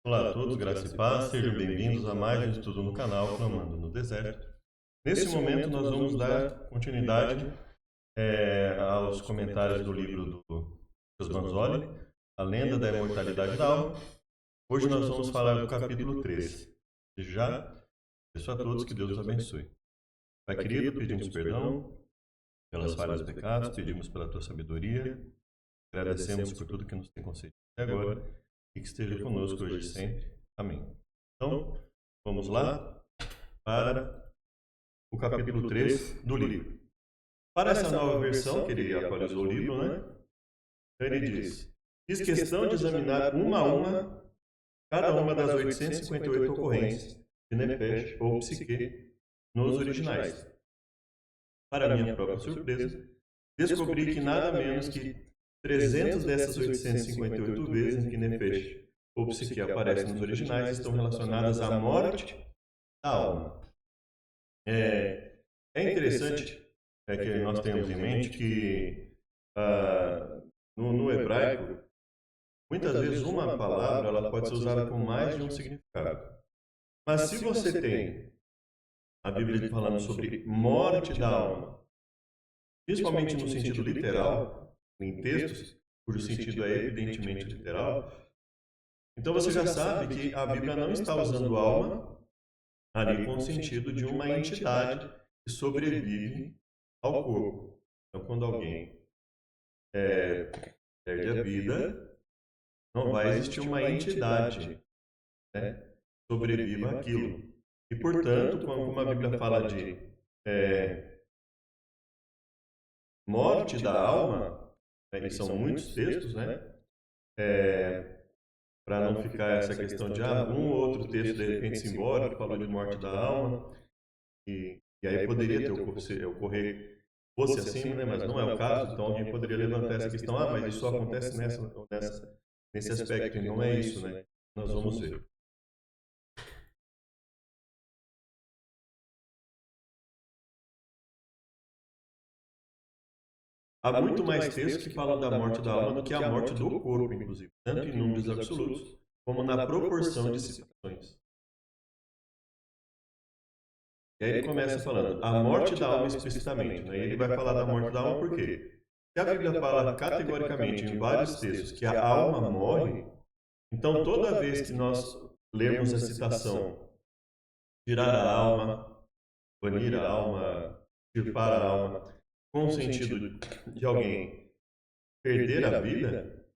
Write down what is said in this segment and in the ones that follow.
Olá a todos, graça e paz, sejam bem-vindos a mais um estudo no canal Clamando no Deserto. Nesse momento nós vamos dar continuidade aos comentários do livro do Manzoli, A Lenda da Imortalidade da Alma. Hoje nós vamos falar do capítulo 3. Já peço a todos que Deus os abençoe. Pai querido, pedimos perdão pelas falhas e pecados, pedimos pela tua sabedoria, agradecemos por tudo que nos tem concedido até agora e que esteja conosco hoje e sempre. Amém. Então, vamos lá para o capítulo 3 do livro. Para essa nova versão, que ele atualizou o livro, né? Ele diz: fiz questão de examinar uma a uma cada uma das 858 ocorrências de Nefesh ou Psique nos originais. Para minha própria surpresa, descobri que nada menos que 300 dessas 858 vezes em que Nefesh ou Psique aparecem nos originais estão relacionadas à morte da alma. É interessante que nós tenhamos em mente que no hebraico, muitas vezes uma palavra ela pode ser usada com mais de um significado. Mas se você tem a Bíblia falando sobre morte da alma, principalmente no sentido literal, em textos cujo sentido é evidentemente literal, então você já sabe que a Bíblia não está usando alma ali com o sentido de uma entidade que sobrevive ao corpo. Então, quando alguém perde a vida, não vai existir uma entidade, né, sobreviva aquilo. E, portanto, como a Bíblia fala de morte da alma, e são muitos textos, né, para não ficar essa questão de um ou outro texto de repente simbólico falou de morte da alma, e aí poderia ocorrer fosse assim, né, mas não é o caso, então alguém poderia levantar essa questão, mas isso só acontece nesse aspecto, então não é isso, né? Nós vamos ver. Há muito mais textos que falam da morte da alma do que a morte do corpo, inclusive, tanto em números absolutos como na proporção de citações. E aí ele começa falando a morte da alma explicitamente, né? E ele vai falar da morte da alma por quê? Se a Bíblia fala categoricamente em vários textos que a alma morre, então toda vez que nós lermos a citação tirar a alma, banir a alma, extirpar a alma, com o sentido de alguém perder a vida,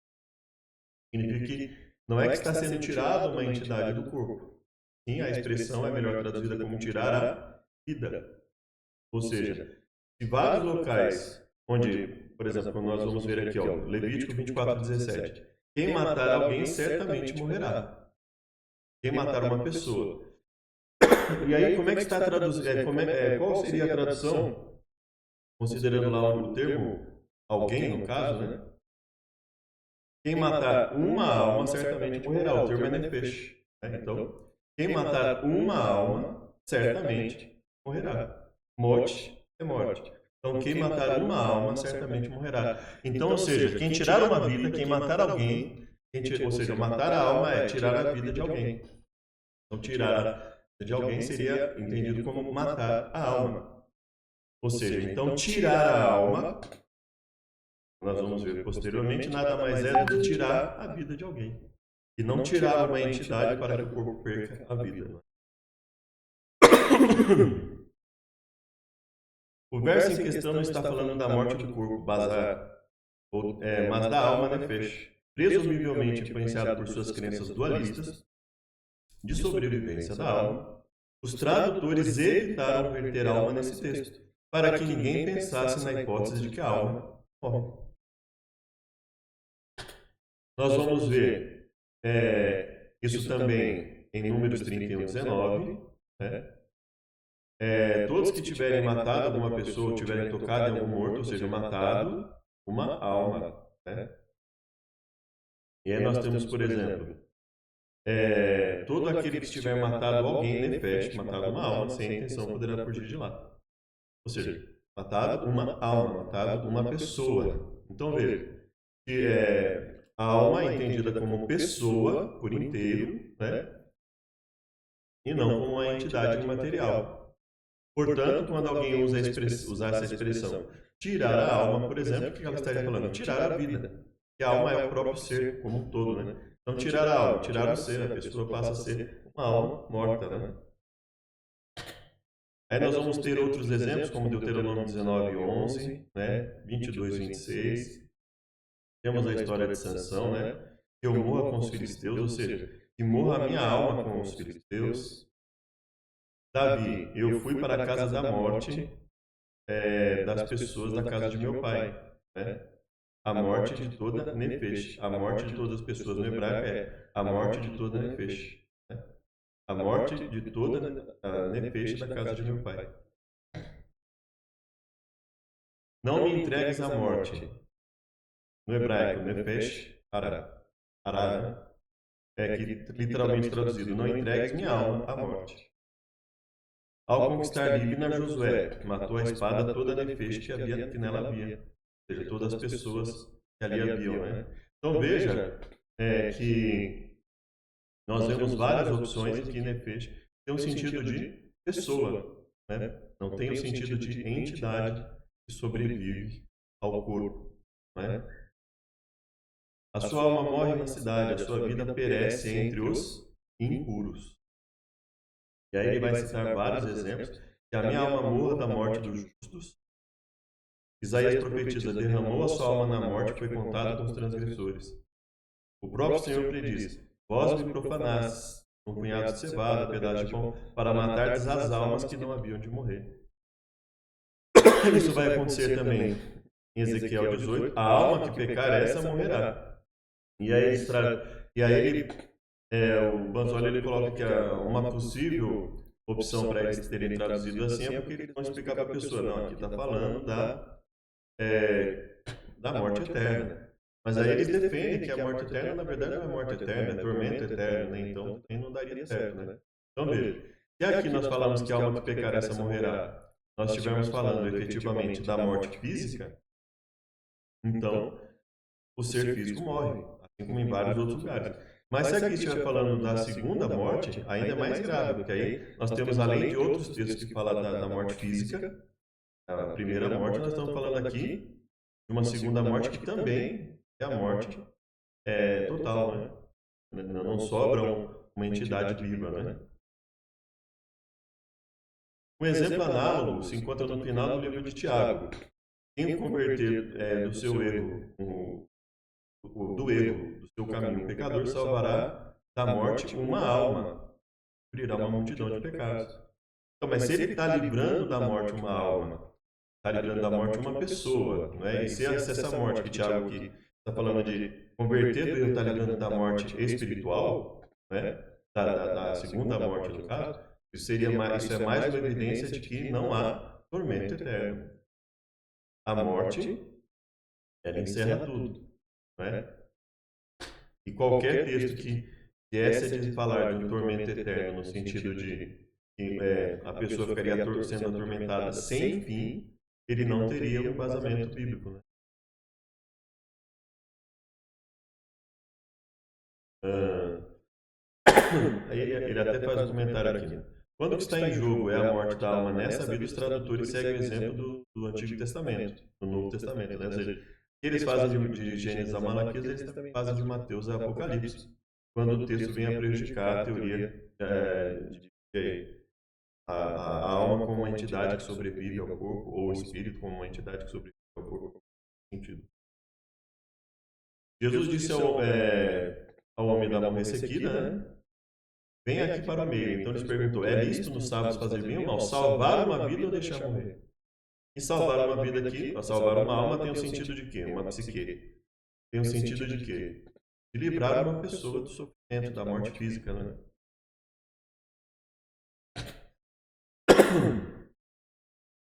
significa que não é que está sendo tirada uma entidade do corpo. Sim, a expressão é melhor traduzida como tirar a vida. Ou seja, se vários locais onde, por exemplo, quando nós vamos ver aqui, ó, Levítico 24:17, quem matar alguém certamente morrerá. Quem matar uma pessoa. E aí, como é que está traduzido? Qual seria a tradução, considerando lá o termo alguém, no caso, né? Quem matar uma alma certamente morrerá. O termo é nefesh. Né? Então, quem matar uma alma certamente morrerá. Morte é morte. Então, quem matar uma alma certamente morrerá. Então, ou seja, quem tirar uma vida, quem matar alguém, ou seja, matar a alma é tirar a vida de alguém. Então, tirar a vida de alguém seria entendido como matar a alma. Ou seja, então tirar a alma, nós vamos ver posteriormente, nada mais é do que tirar a vida de alguém. E não tirar uma entidade para que o corpo perca a vida. O verso em questão não está falando da morte do corpo, mas da alma nefesh, presumivelmente influenciado por suas crenças dualistas de sobrevivência da alma. Os tradutores evitaram verter alma nesse texto, para que ninguém pensasse na hipótese de que a alma morre. Nós vamos ver isso também em Números 31:19, né? Todos que tiverem matado alguma pessoa, ou tiverem tocado em algum morto, ou seja, matado uma alma, né? E aí nós temos, por exemplo, todo aquele que tiver matado alguém, nefesh, matado uma alma, sem intenção, poderá fugir de lá. Ou seja, matado uma alma, matado uma pessoa. Então veja, que A alma é entendida como pessoa por inteiro, né? E não como uma entidade imaterial. Portanto, quando alguém usar essa expressão tirar a alma, por exemplo, o que ela estaria falando? Tirar a vida. Que a alma é o próprio ser como um todo, né? Então, tirar a alma, tirar o ser, a pessoa passa a ser uma alma morta, né? Aí nós vamos ter outros exemplos, como Deuteronômio 19:11, né? 22, 26. Temos a história de Sansão, né? Que eu morra com os filisteus, ou seja, que morra a minha alma com os filisteus. Davi, eu fui para a casa da morte das pessoas da casa de meu pai, né? A morte de toda Nefesh. A morte de todas as pessoas no hebraico é a morte de toda Nefesh, né? A morte de toda a Nefesh da casa de meu pai. Não me entregues à morte. No hebraico, Nefesh, Ara. Ara, né? É que literalmente traduzido, não entregues minha alma à morte. Ao conquistar Libna, Josué matou a espada toda a Nefesh que nela havia. Ou seja, todas as pessoas que ali haviam, né? Então veja que nós vemos várias opções aqui em Nefesh. Tem um sentido de pessoa, né? Não tem o sentido de entidade que sobrevive ao corpo, né? A sua alma morre na cidade, a sua vida perece entre os impuros. E aí ele vai citar vários exemplos. Que a minha alma morra da morte dos justos. Isaías profetiza, derramou a sua alma na morte e foi contado com os transgressores. O próprio Senhor prediz, vós me profanastes, um punhado de cevada, pedaço de pão, para matardes as almas que não haviam de morrer. Isso vai acontecer também em Ezequiel 18, a alma que pecar essa morrerá. E aí o Banzoli ele coloca que uma possível opção para eles terem traduzido assim é porque eles vão explicar para a pessoa, não, aqui está falando da morte eterna. Mas aí eles defendem que a morte eterna, na verdade, não é morte eterna, é tormento eterno, né? Então também não daria certo, né? Então veja, se aqui nós falamos que a alma que pecar essa morrerá, nós estivermos falando efetivamente da morte física, então o ser físico morre, assim como em vários outros lugares. Mas se aqui estiver falando da segunda morte, ainda é mais grave, porque aí nós temos, além de outros textos que falam da morte física, a primeira morte, nós estamos falando aqui de uma segunda morte que também é a morte total, né? Não sobra uma entidade viva, né? Um exemplo análogo se encontra no final do livro de Tiago. Quem converter do seu erro, do erro, do seu caminho, o pecador salvará da morte uma alma, cobrirá uma multidão de pecados. Então, mas se ele está livrando da morte uma alma, está livrando da morte uma pessoa, não é? E se essa morte que Tiago aqui está falando de converter do erro, está livrando da morte espiritual, né? Da segunda morte no caso, isso é mais uma evidência de que não há tormento eterno. A morte, ela encerra tudo, né? E qualquer texto que viesse a falar de um tormento eterno no sentido de que a pessoa ficaria sendo atormentada sem fim, ele não teria um embasamento bíblico, né? Aí ele até faz um comentário aqui, né? Quando o que está em jogo é a morte da alma nessa vida, os tradutores seguem o exemplo do Antigo Testamento, do Novo Testamento, né? Ou seja, que eles fazem de Gênesis a Malaquias, eles também fazem de Mateus a Apocalipse, quando o texto vem a prejudicar a teoria de que a alma como uma entidade que sobrevive ao corpo, ou o espírito como uma entidade que sobrevive ao corpo, sentido. Jesus disse ao homem da mão ressequida, né? Vem aqui para o meio. Então ele perguntou: é lícito nos sábios fazer bem ou mal? Salvar uma vida ou deixar morrer? E salvar uma vida aqui, salvar uma alma, tem o sentido de quê? Uma psique. Tem o sentido de quê? De livrar uma pessoa do sofrimento, da morte física, né?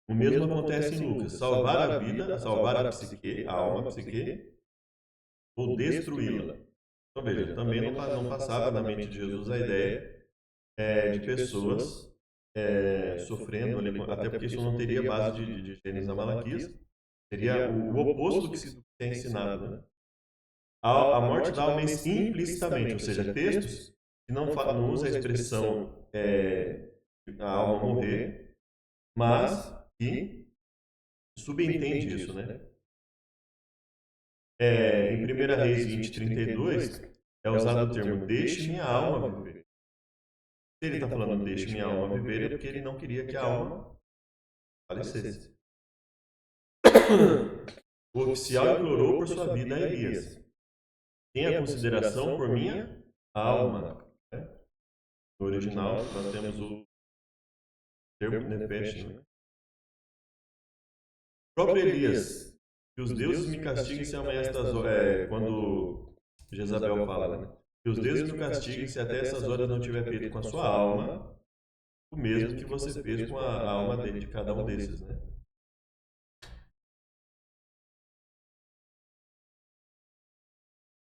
O mesmo acontece em Lucas. Salvar a vida, salvar a psique, a alma, a psique, ou destruí-la. Então veja, também não passava na mente de Jesus a ideia de pessoas sofrendo ali, até porque isso não teria base de Gênesis a Malaquias, seria o oposto do que se é ensinado, né? A morte da alma implicitamente, ou seja, textos que não usam a expressão a alma morrer, mas que subentende isso, né? Em 1 Reis 20:32 é usado o termo deixe minha alma viver. Se ele está falando deixe minha alma viver, é porque ele não queria que a alma falecesse. O oficial implorou por sua vida a Elias. Tenha consideração por minha alma. No original, nós temos o termo nefesh, né? O próprio Elias, que os deuses me castiguem se amanhã estas horas. Quando Jezabel fala, né? Que os deuses me castiguem se até essas horas não tiver feito com a sua alma o mesmo que você fez com a alma de cada um desses, né?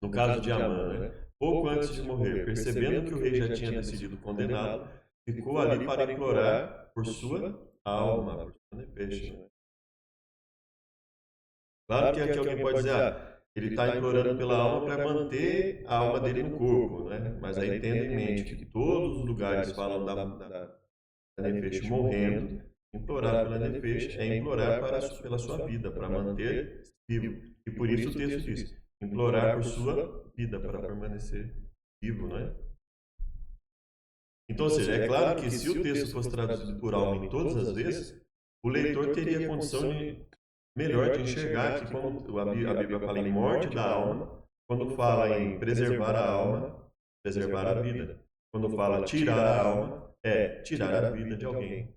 No caso de Amã, né? Pouco antes de morrer, percebendo que o rei já tinha decidido condená-lo, ficou ali para implorar por sua alma, por sua nefesh, né? Claro que aqui alguém pode dizer, ele está implorando pela alma para manter a alma dele no corpo, né? Mas aí tendo em mente que todos os lugares falam da nefesh morrendo, implorar pela nefesh é implorar pela sua vida, para manter vivo. E por isso o texto diz, implorar por sua vida, para permanecer vivo, né? Então, ou seja, é claro que se o texto fosse traduzido por alma em todas as vezes, o leitor teria condição melhor de enxergar que quando a Bíblia fala em morte da alma, quando fala em preservar a alma, preservar a vida. Quando fala tirar a alma, é tirar a vida de alguém.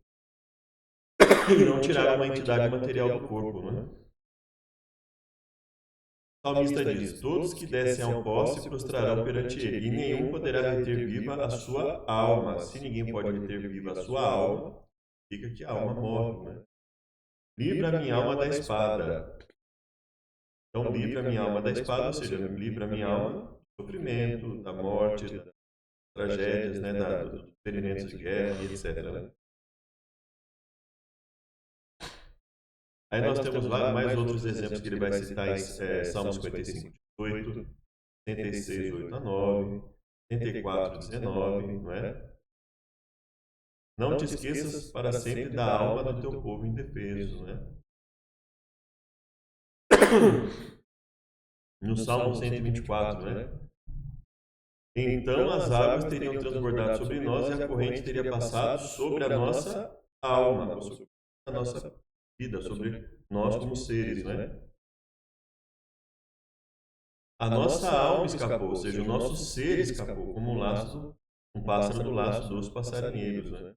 E não tirar uma entidade material do corpo, né? O salmista diz, todos que descem ao pó se prostrarão perante ele, e nenhum poderá reter viva a sua alma. Se ninguém pode reter viva a sua alma, fica que a alma morre, né? Livra a minha alma da espada. Então, livra a minha alma da espada, ou seja, livra a minha alma do sofrimento, da morte, das tragédias, né, dos experimentos de guerra e etc. Né? Aí nós temos mais outros exemplos que ele vai citar em Salmo 55, 8, 76, 8 a 9, 74, 19, não é? Não te esqueças para sempre da alma do teu povo indefeso, né? No Salmo 124, né? Então as águas teriam transbordado sobre nós e a corrente teria passado sobre a nossa alma, ou sobre a nossa vida, sobre nós como seres, né? A nossa alma escapou, ou seja, o nosso ser escapou, como um pássaro do laço dos passarinheiros, né?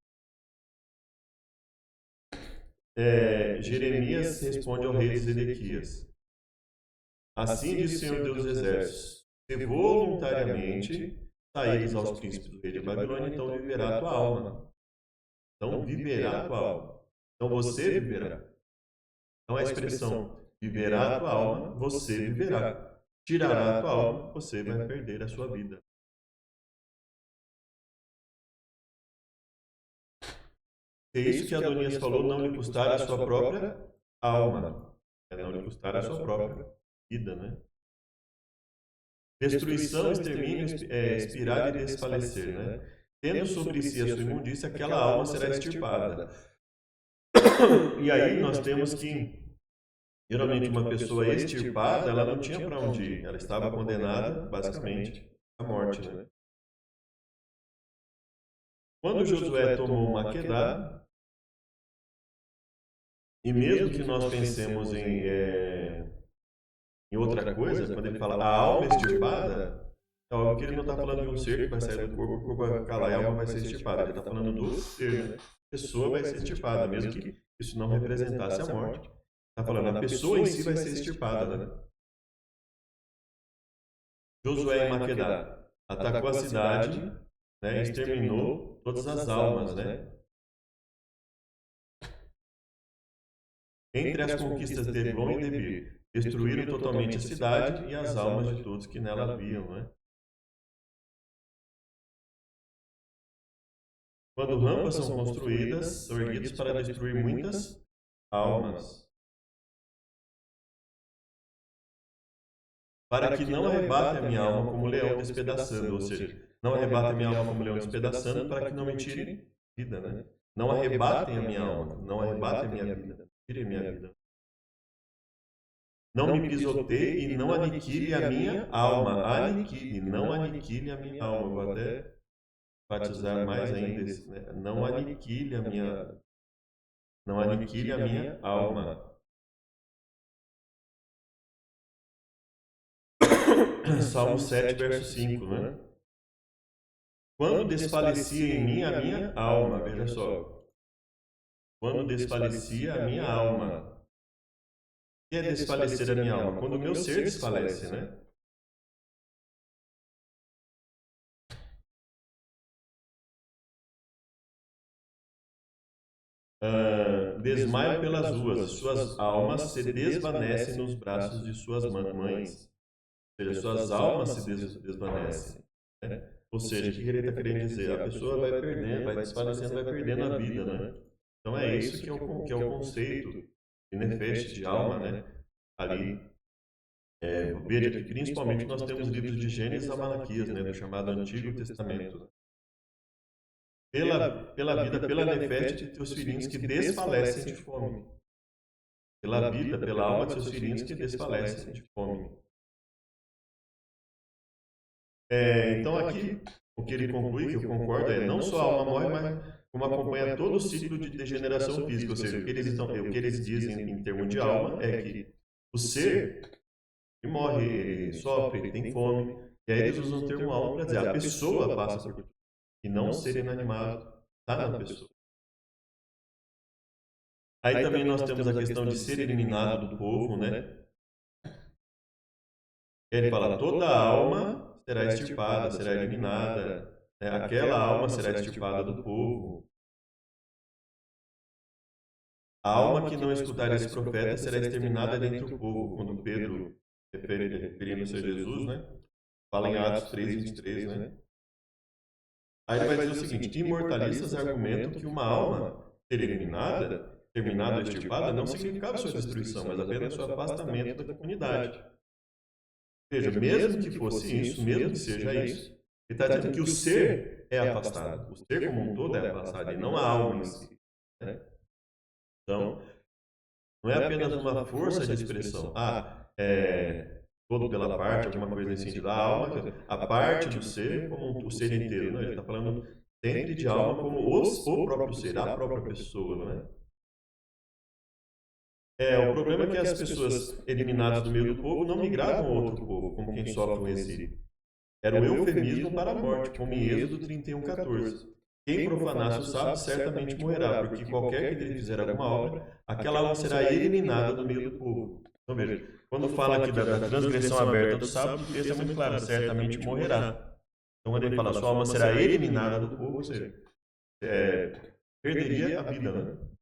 Jeremias responde ao rei de Zedequias. Assim diz o Senhor Deus dos Exércitos, se voluntariamente saíres aos príncipes do rei de Babilônia, então viverá a tua alma. Então viverá a tua alma. Então você viverá. Então a expressão viverá a tua alma, você viverá. Tirará a tua alma, você vai perder a sua vida. É isso que Adonias falou, não lhe custar a sua própria alma. Não lhe custar a sua própria vida, né? Destruição, extermínio, expirar e desfalecer, né? Tendo sobre si a sua imundícia, aquela alma será extirpada. E aí nós temos que, geralmente, uma pessoa extirpada, ela não tinha para onde ir. Ela estava condenada, basicamente, à morte, né? Quando Josué tomou Maquedá, e mesmo que nós pensemos em outra coisa, quando ele fala a alma extirpada, é algo que ele não está falando de um ser que vai sair do corpo, o corpo vai ficar lá e a alma vai ser extirpada. Ele está falando do ser, né? A pessoa vai ser extirpada, mesmo que isso não representasse a morte. Está falando, a pessoa em si vai ser extirpada, né? Josué em Maquedá atacou a cidade, né, e exterminou todas as almas, né? Entre as conquistas de Eglon e Debir, destruíram totalmente a cidade e as almas de todos que nela haviam, né? Quando rampas são construídas, são erguidas para destruir muitas almas. para que não arrebate a minha alma como leão despedaçando, ou seja, não arrebate a minha alma como leão despedaçando, para que não me tirem vida, né? Não arrebatem a minha alma, não arrebatem a minha vida, tirem a minha vida. Não me pisoteie e não aniquile a minha alma. Aniquile, não aniquile a minha alma. Vou até enfatizar mais ainda esse, né? Não aniquile a minha, não aniquile a minha alma. Salmo 7, verso 5, né? Quando desfalecia em mim a minha alma, veja só. Quando desfalecia a minha alma. O que é desfalecer a minha alma? Quando o meu ser desfalece, né? Desmaio pelas ruas, suas almas se desvanecem nos braços de suas mães. Ou seja, suas almas se desvanecem. Né? Ou seja, o que ele está querendo dizer? A pessoa vai perdendo, vai desfalecendo, vai perdendo a vida, né? Então é isso que é o conceito de nefesh, de alma, né? Ali, veja que principalmente nós temos livros de Gênesis e Malaquias, né? Do chamado Antigo Testamento. Né? Pela vida, pela nefesh de teus filhinhos que desfalecem de fome. Pela vida, pela alma de seus filhinhos que desfalecem de fome. Então aqui, o que ele conclui, que eu concordo, é não só a alma morre, mas como acompanha todo o ciclo de degeneração física. Ou seja, o que eles dizem em termos de alma é que o ser ele morre, ele sofre, ele tem fome. E aí eles usam o termo alma para dizer a pessoa passa por tudo. E não o ser inanimado está na pessoa. Aí também nós temos a questão de ser eliminado do povo, né? Ele fala, toda alma será extirpada, será eliminada, né? Aquela alma será extirpada do povo. A alma que não escutar esse profeta será exterminada dentre o povo. Quando Pedro, referindo-se a Jesus, né? Fala em Atos 3:23, né? Aí ele vai dizer o seguinte, imortalistas argumentam que uma alma ser eliminada, terminada ou extirpada, não significava sua destruição, mas apenas seu afastamento da comunidade. Veja, mesmo que fosse isso, mesmo que seja isso, ele está dizendo que o ser é afastado. O ser como um todo é afastado, e não a alma em si. Né? Então, não é apenas uma força de expressão. Todo pela parte, alguma coisa nesse sentido. A alma, a parte do ser como o ser inteiro. Não, ele está falando sempre de alma como o próprio ser, a própria pessoa. Né? O problema é que as pessoas eliminadas do meio do povo não migravam a outro povo, como quem sofre um exílio. Era um eufemismo para a morte, como em Êxodo 31:14. Quem profanasse o sábado certamente morrerá, porque qualquer que dele fizer alguma obra, aquela alma será eliminada do meio do povo. Então veja, quando fala aqui da transgressão aberta do sábado, o texto é muito claro, certamente morrerá. Então quando ele fala, sua alma será eliminada do povo, ou seja, perderia a vida, né?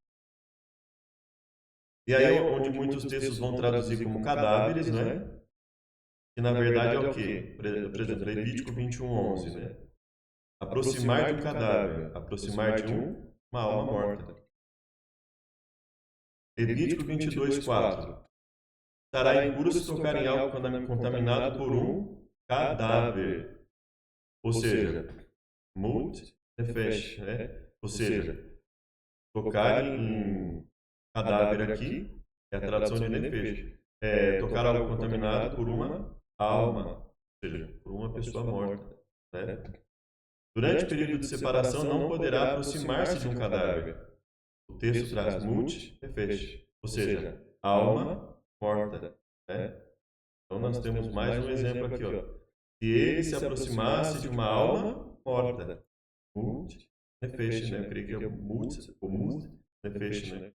E aí onde muitos textos vão traduzir como cadáveres, né? Que na verdade é o quê? Por exemplo, Levítico 21:11, né? Aproximar de um cadáver, aproximar de uma alma morta. Levítico 22:4. Estará impuro se tocar em algo contaminado por um cadáver. Ou seja, mut nefesh, né? Ou seja, tocar em cadáver aqui é a tradução de nefesh. Tocar algo contaminado por uma alma, ou seja, por uma pessoa morta, né? Durante o período de separação não poderá aproximar-se de um cadáver. O texto traz mut nefesh, ou seja, alma morta. Né? Então nós temos mais um exemplo aqui. Ó. Se ele se aproximasse de uma alma morta, mut nefesh, né? Eu creio que é mut nefesh, né?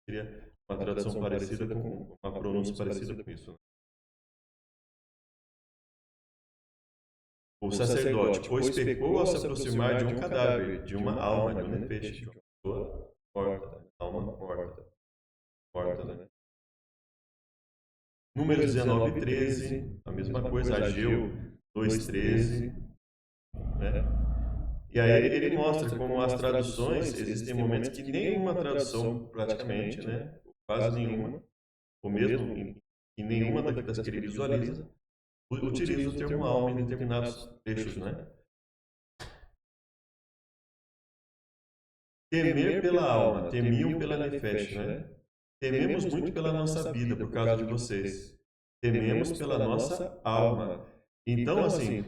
Seria uma tradução parecida com uma pronúncia parecida com isso. Né? O sacerdote, pois pecou ao se aproximar de um cadáver, de uma alma, de um nefesh, de uma pessoa morta, alma morta, né? Número 19:13, a mesma coisa, Ageu 2:13, né? E aí ele mostra como as traduções, existem momentos que nenhuma tradução, praticamente, né? Quase nenhuma, ou mesmo em nenhuma das que ele visualiza, utiliza o termo alma em determinados trechos, né? Temer pela alma, temiam pela nefesh, né? Tememos muito pela nossa vida por causa de vocês. Tememos pela nossa alma. Então, assim,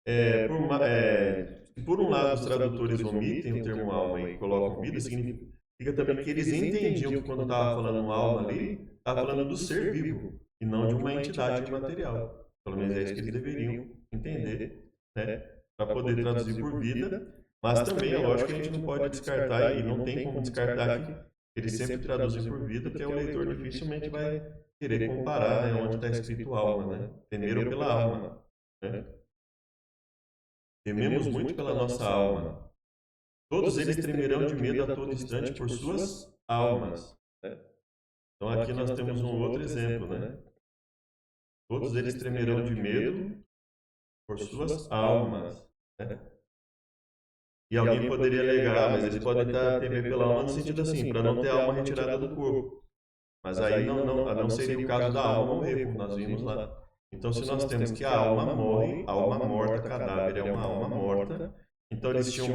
se por um lado os tradutores omitem o termo alma e colocam vida, significa também que eles entendiam que quando estava falando alma ali, estava falando do ser vivo e não de uma entidade imaterial. Pelo menos é isso que eles deveriam entender, né? Para poder traduzir por vida. Mas também é lógico que a gente não pode descartar, e não tem como descartar que eles sempre traduzem por vida, porque o leitor dificilmente vai querer comparar, né, onde está escrito alma, né? Temeram pela alma, né? Tememos muito pela nossa alma. Todos eles tremerão de medo a todo instante por suas almas, né? Então aqui nós temos um outro exemplo, né? Todos eles tremerão de medo por suas almas, né? E alguém poderia alegar, mas eles podem estar temendo pela alma no sentido assim, para não ter a alma retirada do corpo. Mas aí não seria o caso da alma morrer, como nós vimos lá. Então, se nós temos que a alma morre, alma morta, cadáver é uma alma morta, então eles tinham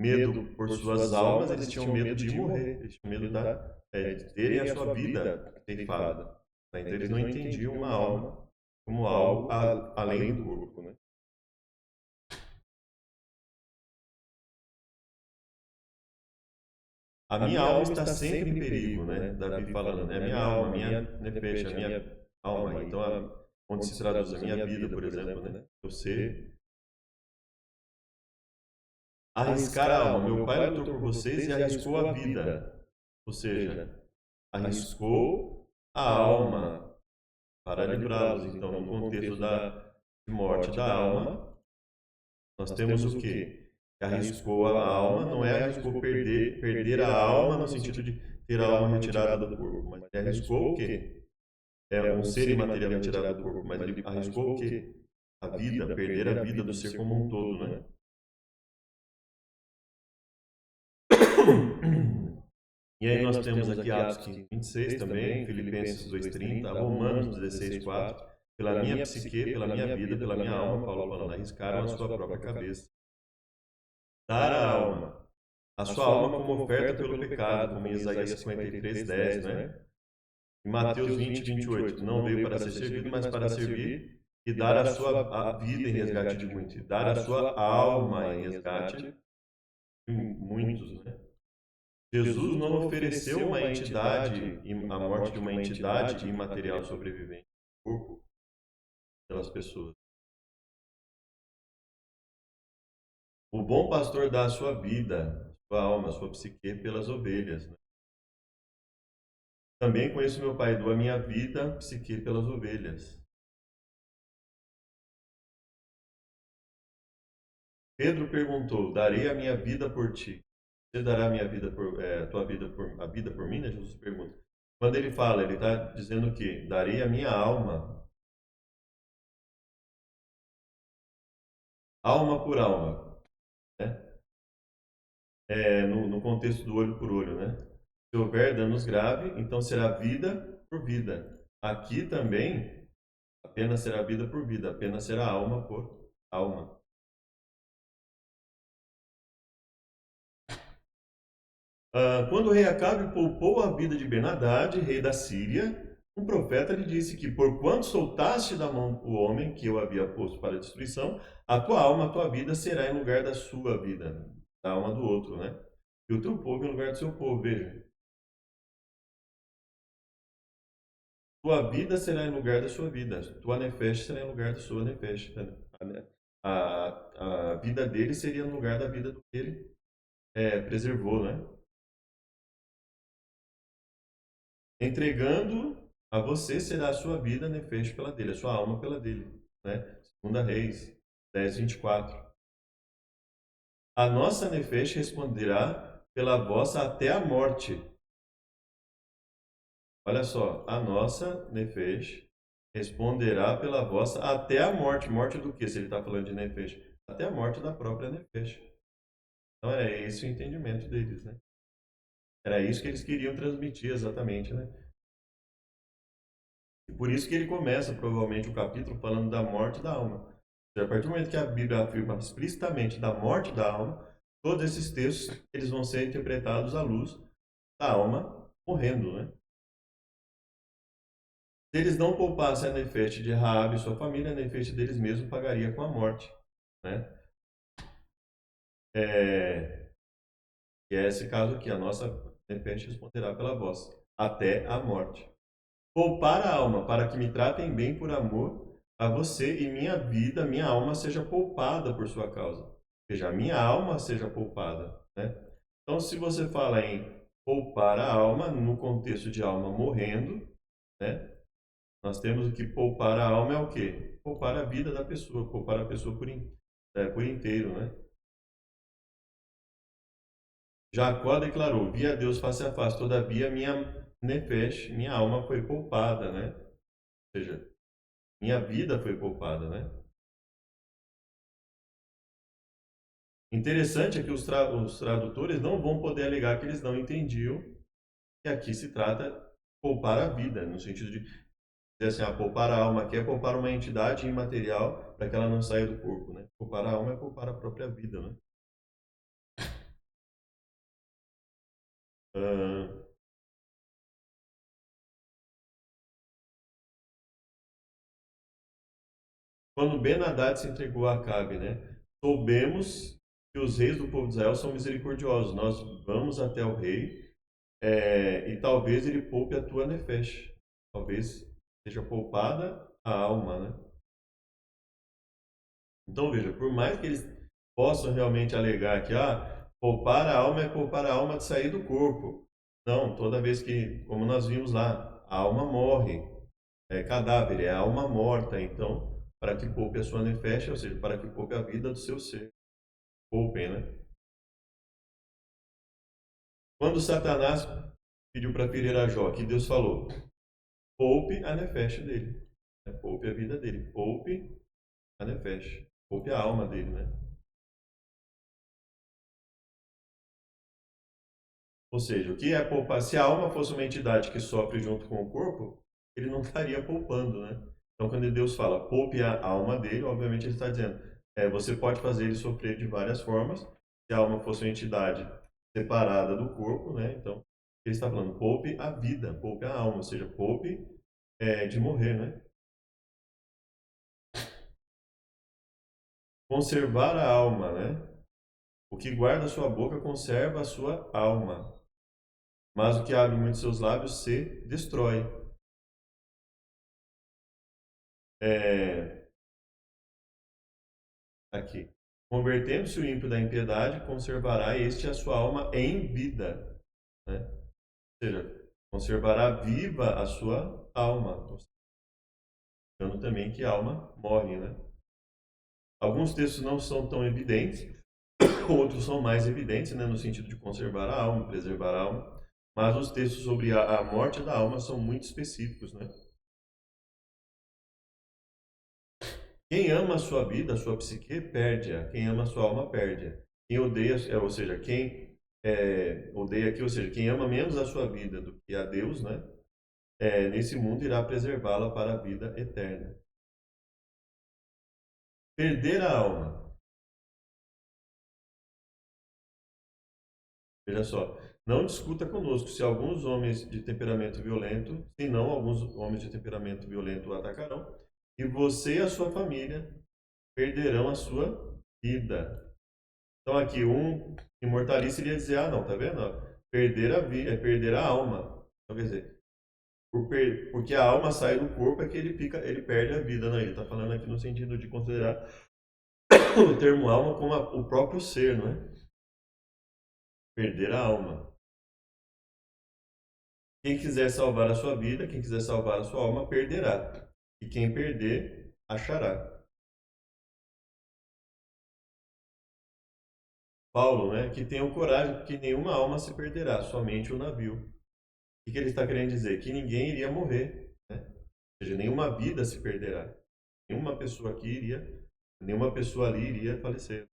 medo por suas almas, eles tinham medo de morrer, eles tinham medo de terem a sua vida ceifada. Né? Então, eles não entendiam uma alma como algo além do corpo. Né? A minha alma está sempre em perigo, né? Davi falando, né? A minha alma, a minha nefesh, a minha alma. Então, onde se traduz a minha vida, por exemplo, né? Você arriscar a alma. Meu pai lutou por vocês e arriscou a vida. Ou seja, arriscou a alma para livrá-los. Então, no contexto da morte da alma, nós temos o quê? Arriscou a alma, não é arriscou perder a alma no sentido de ter a alma retirada do corpo, mas ele arriscou o quê? É um ser imaterial retirado do corpo, mas ele arriscou o quê? A vida, perder a vida do ser como um todo, né? E aí nós temos aqui Atos 15:26 também, Filipenses 2:30, Romanos 16:4, pela minha psique, pela minha vida, pela minha alma, Paulo falando, arriscaram a sua própria cabeça. Dar a sua alma como oferta pelo pecado, como em Isaías 53:10, né? Em Mateus 20:28, não veio para ser servido, mas para servir e dar a sua vida em resgate de muitos, e dar a sua alma em resgate de muitos, né? Jesus não ofereceu uma entidade, a morte de uma entidade imaterial sobrevivente, corpo pelas pessoas. O bom pastor dá a sua vida, sua alma, sua psique pelas ovelhas, né? Também conheço meu Pai, dou a minha vida, psique pelas ovelhas. Pedro perguntou: darei a minha vida por ti. Você dará a minha vida tua vida a vida por mim? Né? Jesus pergunta. Quando ele fala, ele está dizendo que darei a minha alma, alma por alma, né? No contexto do olho por olho, né? Se houver danos graves, então será vida por vida. Aqui também, apenas será vida por vida, apenas será alma por alma. Quando o rei Acabe poupou a vida de Ben-Hadad, rei da Síria, um profeta lhe disse que, porquanto soltaste da mão o homem que eu havia posto para a destruição, a tua alma, a tua vida será em lugar da sua vida, da alma do outro, né? E o teu povo em lugar do seu povo, veja. Tua vida será em lugar da sua vida, tua nefesh será em lugar da sua nefesh. A vida dele seria no lugar da vida do que ele preservou, né? Entregando a você será a sua vida nefesh pela dele, a sua alma pela dele, né? Segunda Reis 10:24. A nossa nefesh responderá pela vossa até a morte. Olha só, a nossa nefesh responderá pela vossa até a morte. Morte do que? Se ele está falando de nefesh, até a morte da própria nefesh. Então era esse o entendimento deles, né? Era isso que eles queriam transmitir exatamente, né? E por isso que ele começa, provavelmente, o capítulo falando da morte da alma. A partir do momento que a Bíblia afirma explicitamente da morte da alma, todos esses textos eles vão ser interpretados à luz da alma morrendo, né? Se eles não poupassem a Nefesh de Raabe e sua família, a Nefesh deles mesmos pagaria com a morte, né? E é esse caso aqui, a nossa Nefesh responderá pela voz, até a morte. Poupar a alma para que me tratem bem por amor a você e minha vida, minha alma seja poupada por sua causa. Ou seja, a minha alma seja poupada, né? Então, se você fala em poupar a alma, no contexto de alma morrendo, né? Nós temos o que poupar a alma é o quê? Poupar a vida da pessoa, poupar a pessoa por inteiro, né? Jacó declarou: vi a Deus face a face, todavia minha nefesh, minha alma foi poupada, né? Ou seja, minha vida foi poupada, né? Interessante é que os tradutores não vão poder alegar que eles não entendiam que aqui se trata de poupar a vida, no sentido de dizer assim, poupar a alma aqui é poupar uma entidade imaterial para que ela não saia do corpo, né? Poupar a alma é poupar a própria vida, né? Ah, quando Ben-Hadad se entregou a Acabe, né? Soubemos que os reis do povo de Israel são misericordiosos. Nós vamos até o rei e talvez ele poupe a tua nefesh. Talvez seja poupada a alma, né? Então veja, por mais que eles possam realmente alegar que poupar a alma é poupar a alma de sair do corpo. Não, toda vez que, como nós vimos lá, a alma morre, é cadáver, é a alma morta. Então, para que poupe a sua nefesh, ou seja, para que poupe a vida do seu ser. Poupem, né? Quando Satanás pediu para ferir a Jó, que Deus falou, poupe a nefesh dele, né? Poupe a vida dele, poupe a nefesh, poupe a alma dele, né? Ou seja, o que é poupar? Se a alma fosse uma entidade que sofre junto com o corpo, ele não estaria poupando, né? Então, quando Deus fala poupe a alma dele, obviamente ele está dizendo, você pode fazer ele sofrer de várias formas. Se a alma fosse uma entidade separada do corpo, né? Então, ele está falando poupe a vida, poupe a alma, ou seja, poupe de morrer, né? Conservar a alma, né? O que guarda a sua boca conserva a sua alma, mas o que abre muitos seus lábios se destrói. É, aqui. Convertendo-se o ímpio da impiedade, conservará este a sua alma em vida, né? Ou seja, conservará viva a sua alma, mostrando também que a alma morre, né? Alguns textos não são tão evidentes, outros são mais evidentes, né, no sentido de conservar a alma, preservar a alma, mas os textos sobre a morte da alma são muito específicos, né? Quem ama a sua vida, a sua psique, perde-a. Quem ama a sua alma, perde-a. Quem odeia, ou seja, quem odeia aqui, ou seja, quem ama menos a sua vida do que a Deus, né? Nesse mundo irá preservá-la para a vida eterna. Perder a alma. Veja só, não discuta conosco se alguns homens de temperamento violento, se não alguns homens de temperamento violento o atacarão, e você e a sua família perderão a sua vida. Então aqui um imortalista iria dizer, não, tá vendo? Perder a vida é perder a alma. Então quer dizer, porque a alma sai do corpo é que ele perde a vida, né? Ele está falando aqui no sentido de considerar o termo alma como o próprio ser, não é? Perder a alma. Quem quiser salvar a sua vida, quem quiser salvar a sua alma, perderá. E quem perder, achará. Paulo, né? Que tenham coragem, porque nenhuma alma se perderá, somente o navio. O que ele está querendo dizer? Que ninguém iria morrer, né? Ou seja, nenhuma vida se perderá. Nenhuma pessoa aqui iria, nenhuma pessoa ali iria falecer.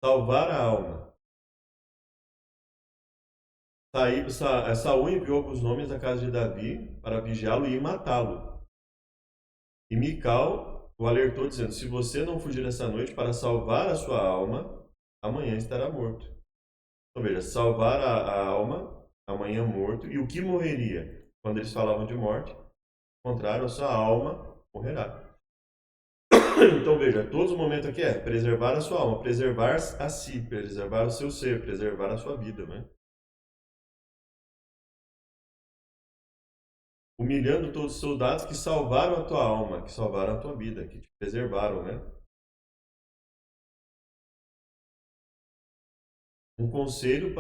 Salvar a alma. Saul enviou alguns homens à casa de Davi para vigiá-lo e matá-lo. E Mical o alertou, dizendo: se você não fugir essa noite para salvar a sua alma, amanhã estará morto. Então veja, salvar a alma, amanhã morto. E o que morreria? Quando eles falavam de morte, ao contrário, a sua alma morrerá. Então veja, todo o momento aqui é preservar a sua alma, preservar a si, preservar o seu ser, preservar a sua vida, né? Humilhando todos os soldados que salvaram a tua alma, que salvaram a tua vida, que te preservaram, né? Um conselho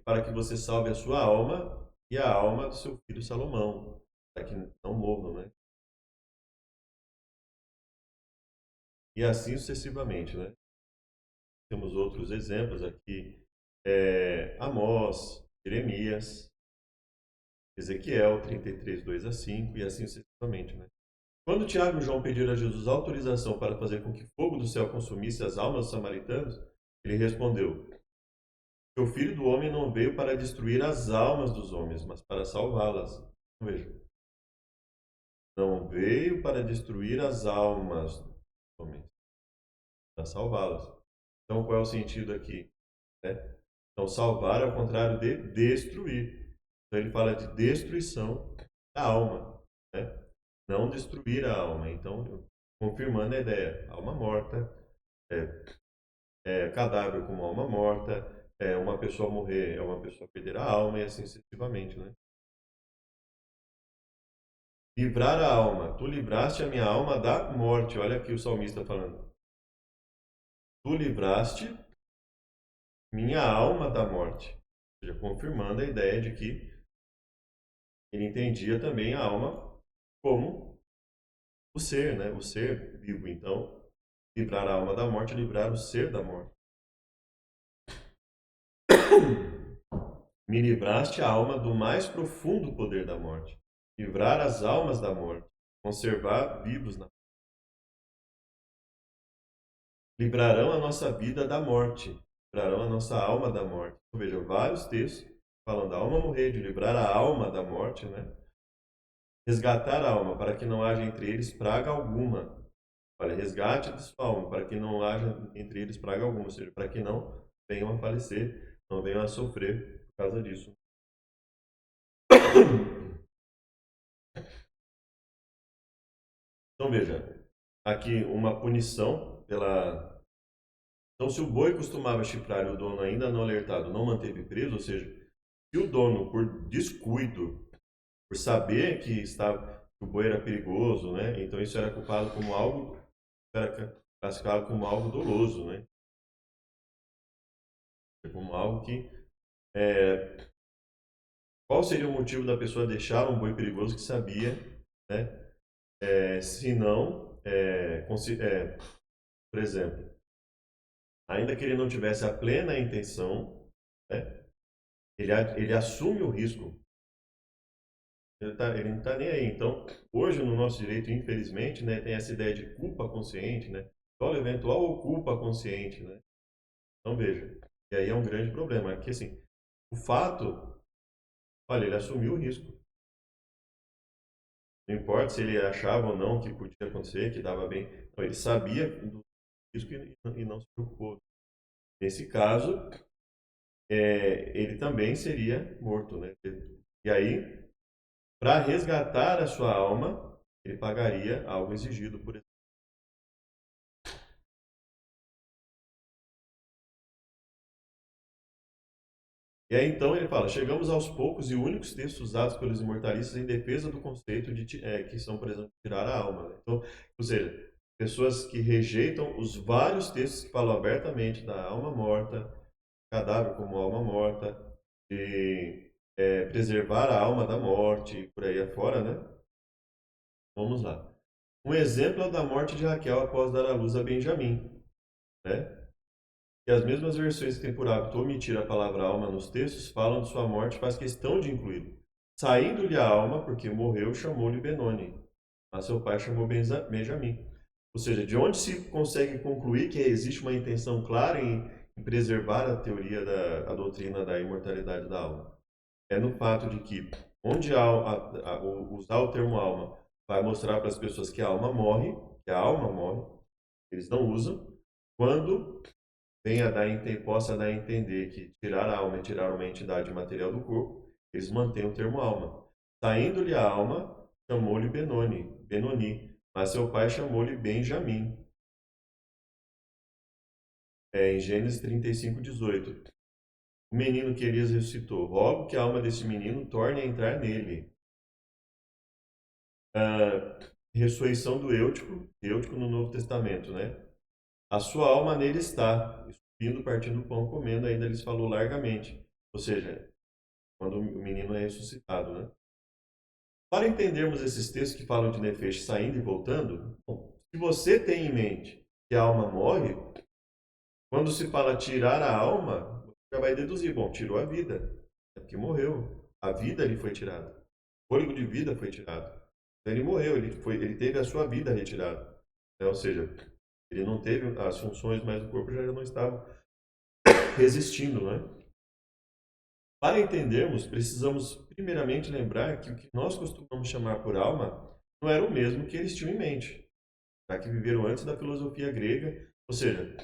para que você salve a sua alma e a alma do seu filho Salomão, para que não morram, né? E assim sucessivamente, né? Temos outros exemplos aqui, Amós, Jeremias, Ezequiel 33, 2 a 5 e assim sucessivamente, né? Quando Tiago e João pediram a Jesus autorização para fazer com que fogo do céu consumisse as almas dos samaritanos, ele respondeu: o filho do homem não veio para destruir as almas dos homens, mas para salvá-las. Veja, não veio para destruir as almas dos homens, para salvá-las. Então, qual é o sentido aqui? Né? Então, salvar é o contrário de destruir. Então, ele fala de destruição da alma, né? Não destruir a alma. Então, confirmando a ideia, alma morta, cadáver como alma morta, uma pessoa morrer é uma pessoa perder a alma e assim sucessivamente, né? Livrar a alma. Tu livraste a minha alma da morte. Olha aqui o salmista falando. Tu livraste minha alma da morte. Ou seja, confirmando a ideia de que ele entendia também a alma como o ser, né? O ser vivo. Então, livrar a alma da morte, livrar o ser da morte. Me livraste a alma do mais profundo poder da morte. Livrar as almas da morte. Conservar vivos na livrarão a nossa vida da morte, livrarão a nossa alma da morte. Então, veja, vários textos falando da alma morrer, de livrar a alma da morte, né? Resgatar a alma, para que não haja entre eles praga alguma. Olha, resgate de sua alma, para que não haja entre eles praga alguma, ou seja, para que não venham a falecer, não venham a sofrer por causa disso. Então veja, aqui uma punição pela. Então, se o boi costumava chifrar e o dono ainda não alertado não manteve preso, ou seja, se o dono, por descuido, por saber que o boi era perigoso, né? Então isso era culpado como algo, era classificado como algo doloso, né? Como algo que qual seria o motivo da pessoa deixar um boi perigoso que sabia, né? Se não, por exemplo, ainda que ele não tivesse a plena intenção, né? Ele assume o risco. Ele não está nem aí. Então, hoje no nosso direito, infelizmente, né, tem essa ideia de culpa consciente, né? Dolo eventual ou culpa consciente, né? Então, veja, e aí é um grande problema, é que assim, o fato, olha, ele assumiu o risco. Não importa se ele achava ou não que podia acontecer, que dava bem. Não, ele sabia do risco e não se preocupou. Nesse caso, ele também seria morto, né? E aí, para resgatar a sua alma, ele pagaria algo exigido por ele. E aí então ele fala: chegamos aos poucos e únicos textos usados pelos imortalistas em defesa do conceito que são, por exemplo, tirar a alma. Né? Então, ou seja, pessoas que rejeitam os vários textos que falam abertamente da alma morta, cadáver como alma morta, de preservar a alma da morte, por aí afora, né? Vamos lá. Um exemplo é o da morte de Raquel após dar à luz a Benjamim, né? E as mesmas versões que têm por hábito omitir a palavra alma nos textos falam de sua morte, faz questão de incluí-lo. Saindo-lhe a alma, porque morreu, chamou-lhe Benoni, mas seu pai chamou Benjamim. Ou seja, de onde se consegue concluir que existe uma intenção clara em preservar a teoria a doutrina da imortalidade da alma? é no fato de que onde usar o termo alma vai mostrar para as pessoas que a alma morre, que a alma morre, eles não usam. Quando vem possa dar a entender que tirar a alma é tirar uma entidade material do corpo, eles mantêm o termo alma. Saindo-lhe a alma, chamou-lhe Benoni, mas seu pai chamou-lhe Benjamim. Em Gênesis 35:18. O menino que Elias ressuscitou, rogo que a alma desse menino torne a entrar nele. A ressurreição do Eutico no Novo Testamento, né? A sua alma nele está, subindo, partindo o pão, comendo, ainda lhes falou largamente. Ou seja, quando o menino é ressuscitado, né? Para entendermos esses textos que falam de Nefesh saindo e voltando, bom, se você tem em mente que a alma morre, quando se fala tirar a alma, você já vai deduzir, bom, tirou a vida, é porque morreu. A vida lhe foi tirada. O fôlego de vida foi tirado. Então ele morreu, ele teve a sua vida retirada. Ou seja, ele não teve as funções, mas o corpo já não estava resistindo, né? Para entendermos, precisamos primeiramente lembrar que o que nós costumamos chamar por alma não era o mesmo que eles tinham em mente, já que viveram antes da filosofia grega, ou seja,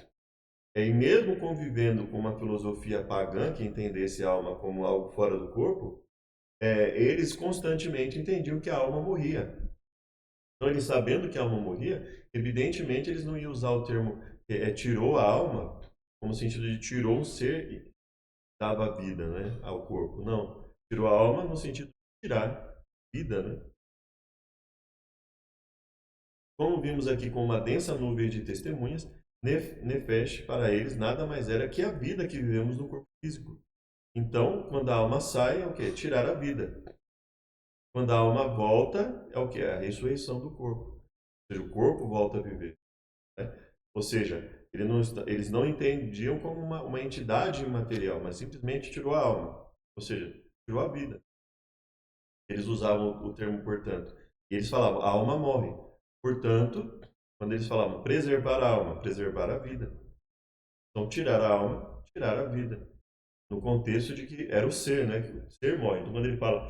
e mesmo convivendo com uma filosofia pagã que entendesse a alma como algo fora do corpo, eles constantemente entendiam que a alma morria. Então, eles sabendo que a alma morria, evidentemente eles não iam usar o termo tirou a alma, como sentido de tirou um ser e dava vida, né, ao corpo. Não. Tirou a alma no sentido de tirar vida, né? Como vimos aqui com uma densa nuvem de testemunhas, Nefesh para eles nada mais era que a vida que vivemos no corpo físico. Então, quando a alma sai, é o que? Tirar a vida. Quando a alma volta, é o que? A ressurreição do corpo. Ou seja, o corpo volta a viver. Né? Ou seja, eles não entendiam como uma entidade imaterial, mas simplesmente tirou a alma. Ou seja, tirou a vida. Eles usavam o termo portanto. E eles falavam, a alma morre. Portanto, quando eles falavam preservar a alma, preservar a vida. Então, tirar a alma, tirar a vida. No contexto de que era o ser, né? Que o ser morre. Então, quando ele fala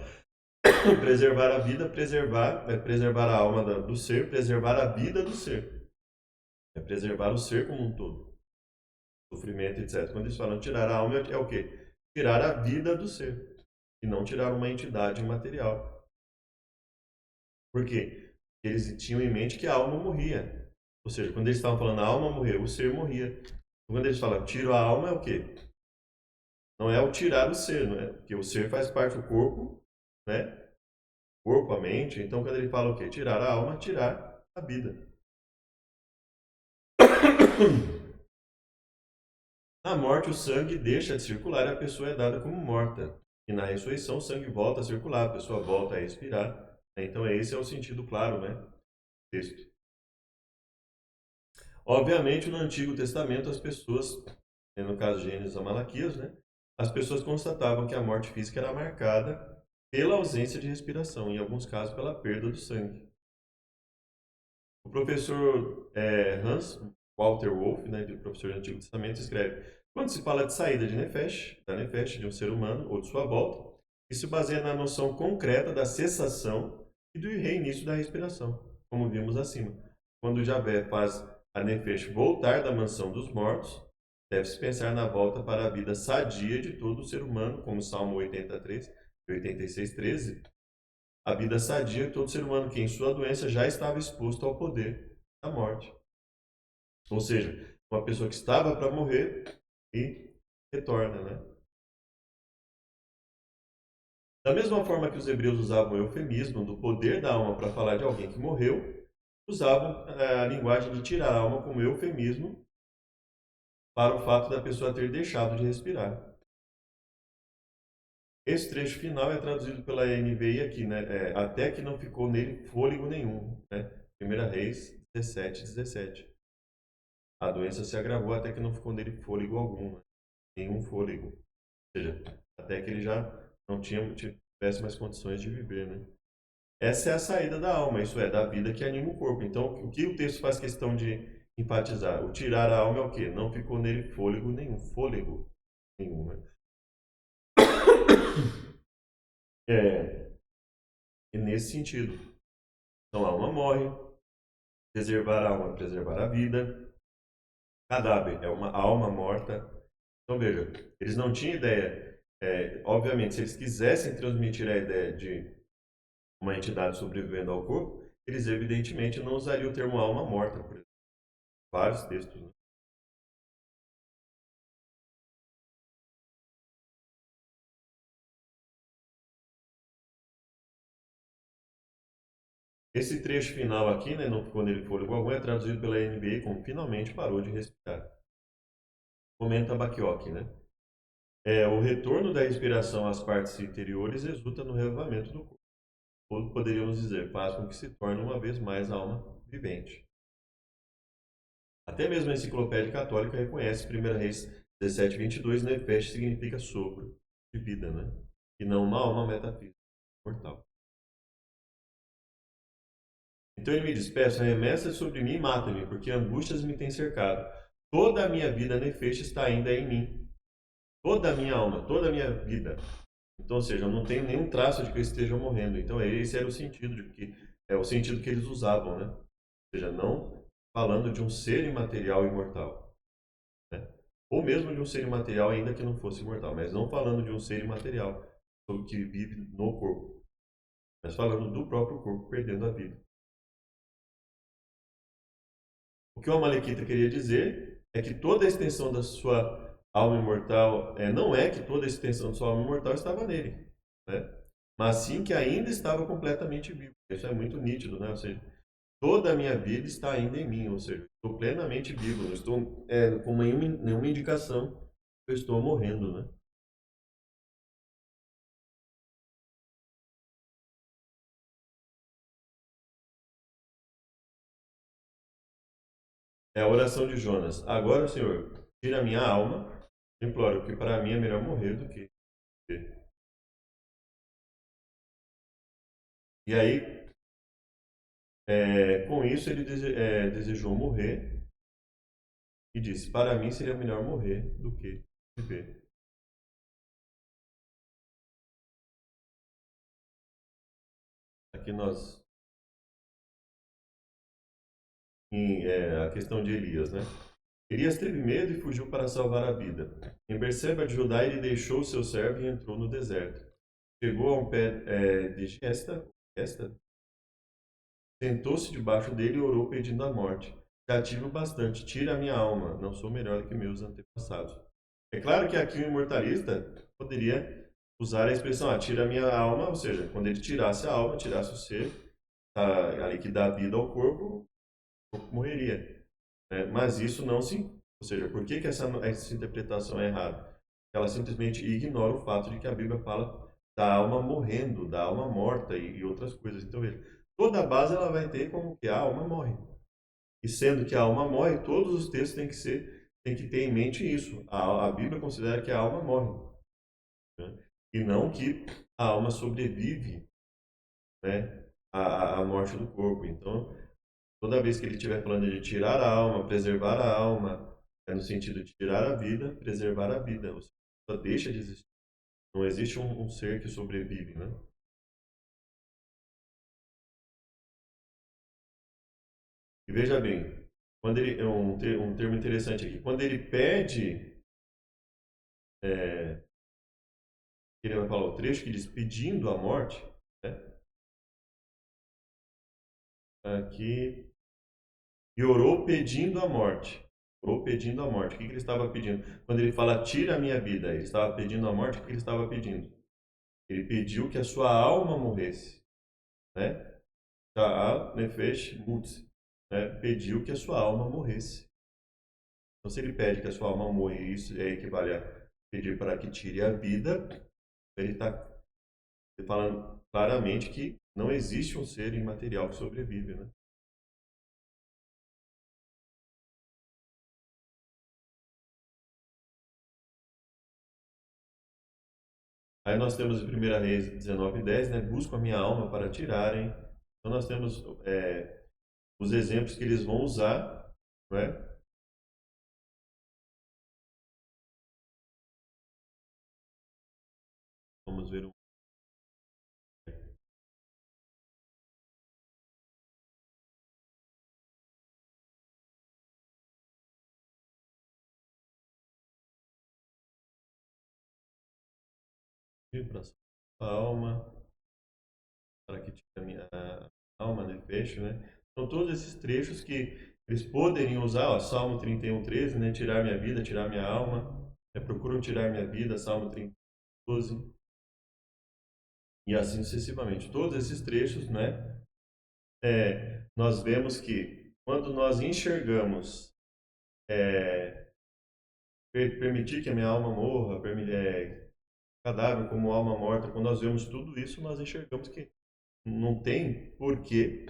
preservar a vida, preservar a alma do ser, preservar a vida do ser. É preservar o ser como um todo. Sofrimento, etc. Quando eles falam tirar a alma, é o quê? Tirar a vida do ser. E não tirar uma entidade imaterial. Por quê? Eles tinham em mente que a alma morria. Ou seja, quando eles estavam falando a alma morreu, o ser morria. Quando eles falam tiro a alma, é o quê? Não é o tirar o ser, não é? Porque o ser faz parte do corpo, né? Corpo, a mente. Então, quando ele fala o quê? Tirar a alma, tirar a vida. Na morte, o sangue deixa de circular e a pessoa é dada como morta. E na ressurreição, o sangue volta a circular, a pessoa volta a respirar. Então, esse é o sentido claro, né? Texto. Obviamente, no Antigo Testamento, as pessoas, no caso de Gênesis a Malaquias, né? As pessoas constatavam que a morte física era marcada pela ausência de respiração, em alguns casos pela perda do sangue. O professor Hans Walter Wolff, né, professor do Antigo Testamento, escreve: quando se fala de saída de Nefesh, da Nefesh, de um ser humano ou de sua volta, isso baseia na noção concreta da cessação e do reinício da respiração, como vimos acima. Quando Javé faz a Nefesh voltar da mansão dos mortos, deve-se pensar na volta para a vida sadia de todo ser humano, como Salmo 83 e 86:13. A vida sadia de todo ser humano que em sua doença já estava exposto ao poder da morte. Ou seja, uma pessoa que estava para morrer e retorna, né? Da mesma forma que os hebreus usavam o eufemismo do poder da alma para falar de alguém que morreu, usavam a linguagem de tirar a alma como eufemismo para o fato da pessoa ter deixado de respirar. Esse trecho final é traduzido pela NVI aqui, né? Até que não ficou nele fôlego nenhum, né? 1 Reis 17:17. A doença se agravou até que não ficou nele fôlego algum, né? Nenhum fôlego. Ou seja, até que ele já não tivesse mais condições de viver, né? Essa é a saída da alma, isso é, da vida que anima o corpo. Então, o que o texto faz questão de enfatizar? O tirar a alma é o quê? Não ficou nele fôlego nenhum, né? É, é nesse sentido. Então a alma morre, preservar a alma, preservar a vida. Cadáver é uma alma morta. Então veja, eles não tinham ideia. Obviamente, se eles quisessem transmitir a ideia de uma entidade sobrevivendo ao corpo, eles evidentemente não usariam o termo alma morta, por exemplo. Vários textos, né? Esse trecho final aqui, né, quando ele fôlego algum, é traduzido pela NBA como finalmente parou de respirar. Comenta Bakioki, né? O retorno da respiração às partes interiores resulta no reavivamento do corpo. Ou poderíamos dizer, faz com que se torne uma vez mais alma vivente. Até mesmo a enciclopédia católica reconhece 1 Reis 17:22, Nefesh significa sopro de vida, né? E não uma alma metafísica mortal. Então ele me diz, peço, arremessa sobre mim e mata-me, porque angústias me têm cercado. Toda a minha vida Nefesh está ainda em mim. Toda a minha alma, toda a minha vida. Então, ou seja, eu não tenho nenhum traço de que eu esteja morrendo. Então, esse era o sentido de que é o sentido que eles usavam, né? Ou seja, não falando de um ser imaterial imortal, né? Ou mesmo de um ser imaterial ainda que não fosse imortal, mas não falando de um ser imaterial sobre que vive no corpo, mas falando do próprio corpo perdendo a vida. O que o Amalequita queria dizer é que toda a extensão da sua alma imortal, não é que toda a extensão da sua alma imortal estava nele, né? Mas sim que ainda estava completamente vivo. Isso é muito nítido, né? Ou seja, toda a minha vida está ainda em mim, ou seja, estou plenamente vivo, não estou com nenhuma indicação que eu estou morrendo, né? É a oração de Jonas. Agora, Senhor, tira a minha alma, imploro que para mim é melhor morrer do que viver. E aí, com isso, ele desejou morrer e disse: para mim seria melhor morrer do que viver. Aqui nós, a questão de Elias, né? Elias teve medo e fugiu para salvar a vida. Em Berseba de Judá, ele deixou seu servo e entrou no deserto. Chegou a um pé de Gesta, sentou-se debaixo dele e orou pedindo a morte. Já tive o bastante, tira a minha alma, não sou melhor do que meus antepassados. É claro que aqui o imortalista poderia usar a expressão, tira a minha alma, ou seja, quando ele tirasse a alma, tirasse o ser, ali que dá vida ao corpo, o corpo morreria. Mas isso não se. Ou seja, por que essa interpretação é errada? Ela simplesmente ignora o fato de que a Bíblia fala da alma morrendo, da alma morta e outras coisas. Então, veja, toda a base ela vai ter como que a alma morre. E sendo que a alma morre, todos os textos têm que ter em mente isso. A Bíblia considera que a alma morre, né? E não que a alma sobrevive, né, à morte do corpo. Então, toda vez que ele estiver falando de tirar a alma, preservar a alma, é no sentido de tirar a vida, preservar a vida. Você só deixa de existir. Não existe um ser que sobrevive, né? E veja bem, quando ele é um termo interessante aqui. Quando ele pede, é, ele vai falar o trecho que diz pedindo a morte, né? Aqui, e orou pedindo a morte. Orou pedindo a morte. O que ele estava pedindo? Quando ele fala tira a minha vida, ele estava pedindo a morte, o que ele estava pedindo? Ele pediu que a sua alma morresse, né? Ta'al nefesh mutz, né? Pediu que a sua alma morresse. Então, se ele pede que a sua alma morra, e isso equivale a pedir para que tire a vida, ele está falando claramente que não existe um ser imaterial que sobrevive, né? Aí nós temos em 1 Reis 19:10, né? Busco a minha alma para tirarem. Então nós temos os exemplos que eles vão usar, né? Vamos ver para a alma, para que tire a minha alma de peixe, né? Então todos esses trechos que eles poderiam usar, ó, Salmo 31:13, né? Tirar minha vida, tirar minha alma, procuram tirar minha vida, Salmo 30:12, e assim sucessivamente. Todos esses trechos, né? Nós vemos que quando nós enxergamos permitir que a minha alma morra, cadáver como alma morta, quando nós vemos tudo isso, nós enxergamos que não tem porquê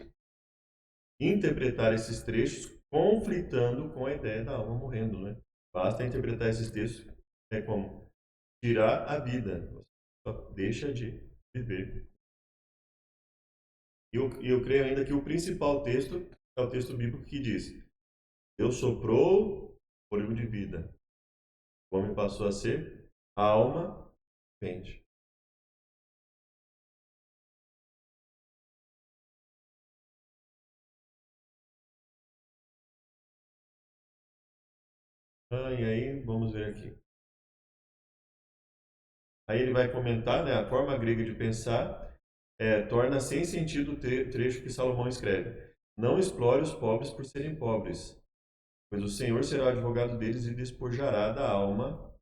interpretar esses trechos conflitando com a ideia da alma morrendo, né? Basta interpretar esses textos como tirar a vida, só deixa de viver. E eu creio ainda que o principal texto é o texto bíblico que diz: Deus soprou fôlego de vida, o homem passou a ser alma vivente. E aí, vamos ver aqui. Aí ele vai comentar, né, a forma grega de pensar torna sem sentido o trecho que Salomão escreve. Não explore os pobres por serem pobres, pois o Senhor será o advogado deles e despojará da alma,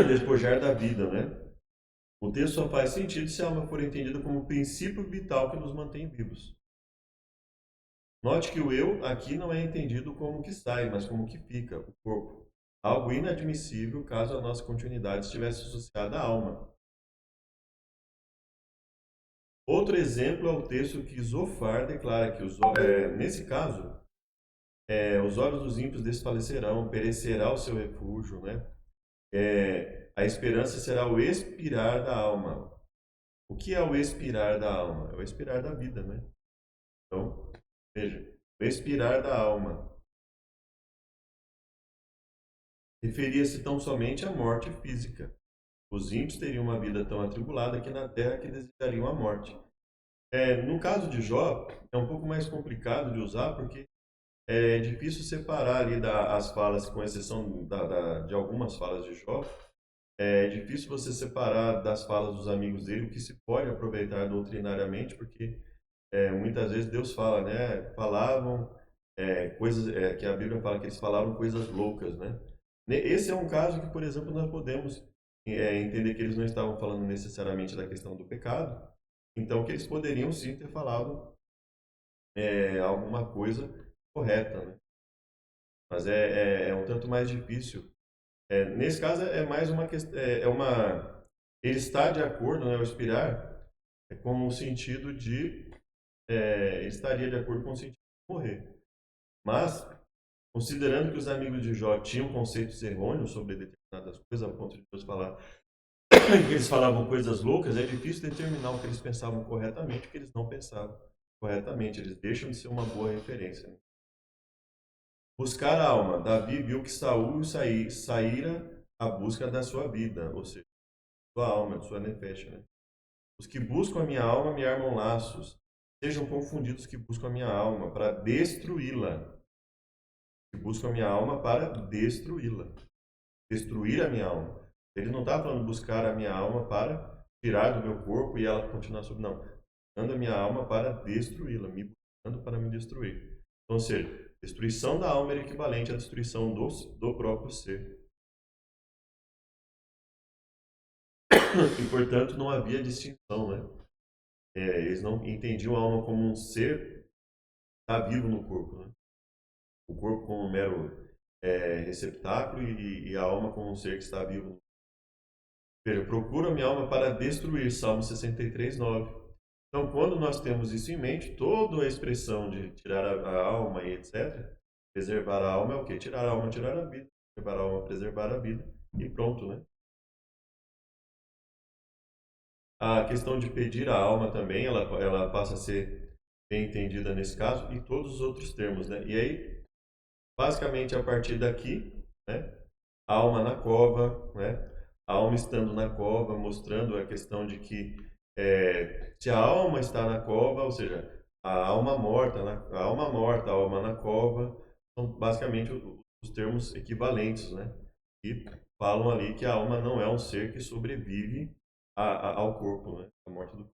despojar da vida, né? O texto só faz sentido se a alma for entendida como um princípio vital que nos mantém vivos. Note que o eu aqui não é entendido como que sai, mas como que fica, o corpo. Algo inadmissível caso a nossa continuidade estivesse associada à alma. Outro exemplo é o texto que Zofar declara que, nesse caso, os olhos dos ímpios desfalecerão, perecerá o seu refúgio, né? A esperança será o expirar da alma. O que é o expirar da alma? É o expirar da vida, né? Então, veja, o expirar da alma referia-se tão somente à morte física. Os ímpios teriam uma vida tão atribulada aqui na terra que desejariam a morte. No caso de Jó, é um pouco mais complicado de usar porque é difícil separar ali as falas, com exceção de algumas falas de Jó, é difícil você separar das falas dos amigos dele o que se pode aproveitar doutrinariamente, porque muitas vezes Deus fala, né? Falavam coisas que a Bíblia fala que eles falavam coisas loucas, né? Esse é um caso que, por exemplo, nós podemos entender que eles não estavam falando necessariamente da questão do pecado, então que eles poderiam sim ter falado alguma coisa correta, né? Mas é um tanto mais difícil. Nesse caso é mais uma questão, ele está de acordo, né? O expirar com o sentido de estaria de acordo com o sentido de morrer. Mas, considerando que os amigos de Jó tinham conceitos errôneos sobre determinadas coisas, a ponto de Deus falar que eles falavam coisas loucas, é difícil determinar o que eles pensavam corretamente e o que eles não pensavam corretamente. Eles deixam de ser uma boa referência, né? Buscar a alma. Davi viu que Saul saíra à busca da sua vida, ou seja, sua alma, de sua nefesh, né? Os que buscam a minha alma me armam laços. Sejam confundidos os que buscam a minha alma para destruí-la. Que buscam a minha alma para destruí-la. Destruir a minha alma. Ele não está falando buscar a minha alma para tirar do meu corpo e ela continuar sobre. Não. Buscando a minha alma para destruí-la. Me buscando para me destruir. Então, ou seja, destruição da alma é equivalente à destruição do próprio ser. E, portanto, não havia distinção, né? Eles não entendiam a alma como um ser que está vivo no corpo, né? O corpo como um mero receptáculo e a alma como um ser que está vivo. Veja, procura minha alma para destruir, Salmo 63:9. Então, quando nós temos isso em mente, toda a expressão de tirar a alma e etc., preservar a alma é o quê? Tirar a alma, tirar a vida. Preservar a alma, preservar a vida. E pronto, né? A questão de pedir a alma também, ela passa a ser bem entendida nesse caso, e todos os outros termos, né? E aí, basicamente, a partir daqui, né? A alma na cova, né? A alma estando na cova, mostrando a questão de que se a alma está na cova, ou seja, a alma morta, a alma na cova, são basicamente os termos equivalentes, né? E falam ali que a alma não é um ser que sobrevive ao corpo, né? A morte do corpo.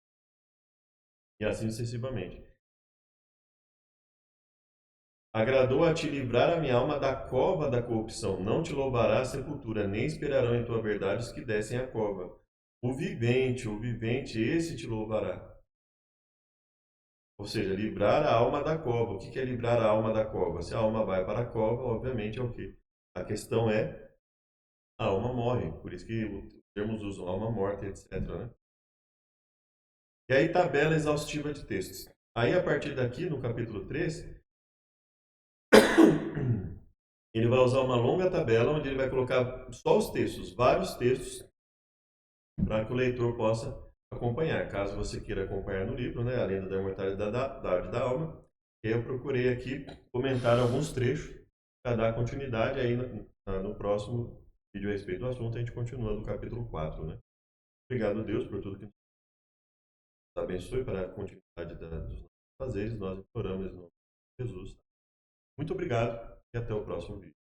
E assim sucessivamente. Agradou a te livrar a minha alma da cova da corrupção. Não te louvará a sepultura, nem esperarão em tua verdade os que descem a cova. O vivente, esse te louvará. Ou seja, livrar a alma da cova. O que é livrar a alma da cova? Se a alma vai para a cova, obviamente é o quê? A questão é, a alma morre. Por isso que os termos usam alma morta, etc. Né? E aí, tabela exaustiva de textos. Aí, a partir daqui, no capítulo 3, ele vai usar uma longa tabela onde ele vai colocar só os textos, vários textos, para que o leitor possa acompanhar. Caso você queira acompanhar no livro, né, A Lenda da Imortalidade da Alma, eu procurei aqui comentar alguns trechos para dar continuidade. Aí no próximo vídeo a respeito do assunto a gente continua no capítulo 4. Né? Obrigado a Deus por tudo que nos abençoe para a continuidade dos nossos fazeres. Nós imploramos em nome de Jesus. Muito obrigado e até o próximo vídeo.